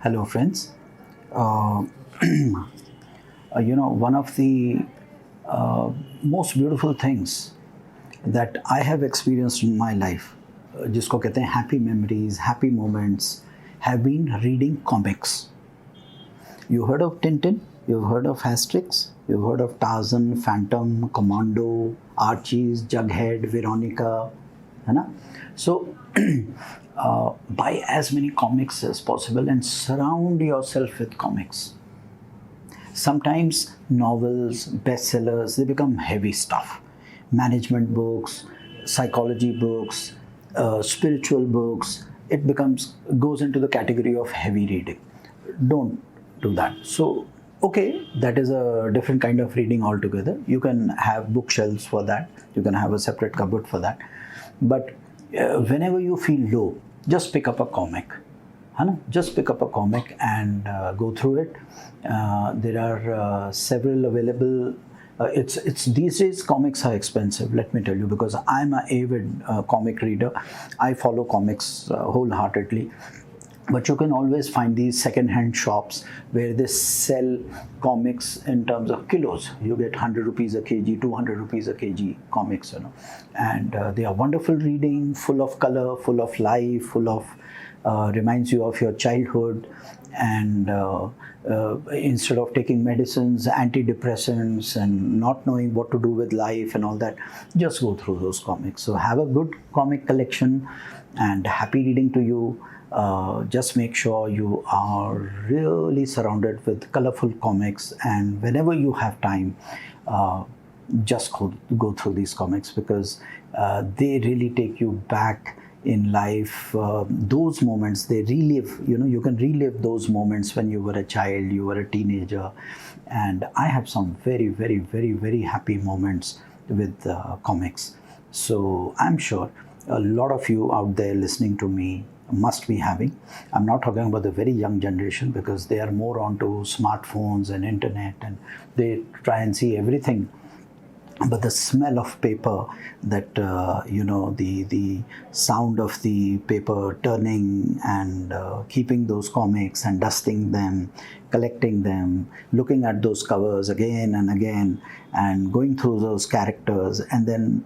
Hello, friends. Uh, one of the most beautiful things that I have experienced in my life, जिसको कहते हैं happy memories, happy moments, have been reading comics. You heard of Tintin? You've heard of Asterix? You've heard of Tarzan, Phantom, Commando, Archie's, Jughead, Veronica, है ना? So buy as many comics as possible and surround yourself with comics. Sometimes novels, bestsellers, they become heavy stuff. Management books, psychology books, spiritual books, goes into the category of heavy reading. Don't do that. So, okay, that is a different kind of reading altogether. You can have bookshelves for that. You can have a separate cupboard for that. But whenever you feel low, just pick up a comic. Just pick up a comic and go through it. There are several available. It's these days comics are expensive. Let me tell you, because I'm an avid comic reader. I follow comics wholeheartedly. But you can always find these second-hand shops where they sell comics in terms of kilos. You get 100 rupees a kg, 200 rupees a kg comics, and they are wonderful reading, full of color, full of life, full of reminds you of your childhood. And instead of taking medicines, antidepressants, and not knowing what to do with life and all that, just go through those comics. So have a good comic collection, and happy reading to you. Just make sure you are really surrounded with colorful comics, and whenever you have time, just go through these comics, because they really take you back in life. Those moments, they relive, you can relive those moments when you were a child, you were a teenager. And I have some very, very, very, very happy moments with comics. So I'm sure a lot of you out there listening to me must be having. I'm not talking about the very young generation, because they are more onto smartphones and internet, and they try and see everything. But the smell of paper, that the sound of the paper turning, and keeping those comics and dusting them, collecting them, looking at those covers again and again, and going through those characters, and then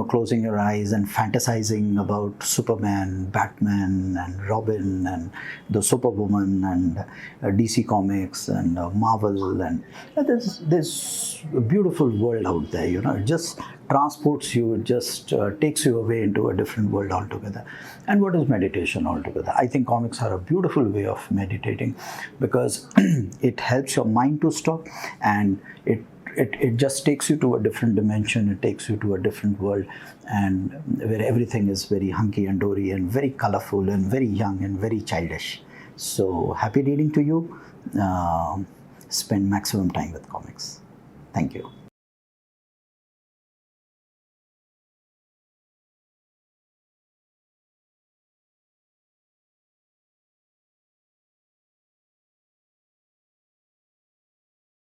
closing your eyes and fantasizing about Superman, Batman, and Robin, and the Superwoman, and DC Comics, and Marvel, and there's a beautiful world out there. It just transports you, it just takes you away into a different world altogether. And what is meditation altogether? I think comics are a beautiful way of meditating, because it helps your mind to stop, and it just takes you to a different dimension. It takes you to a different world, and where everything is very hunky and dory and very colorful and very young and very childish. So happy reading to you. Spend maximum time with comics. Thank you.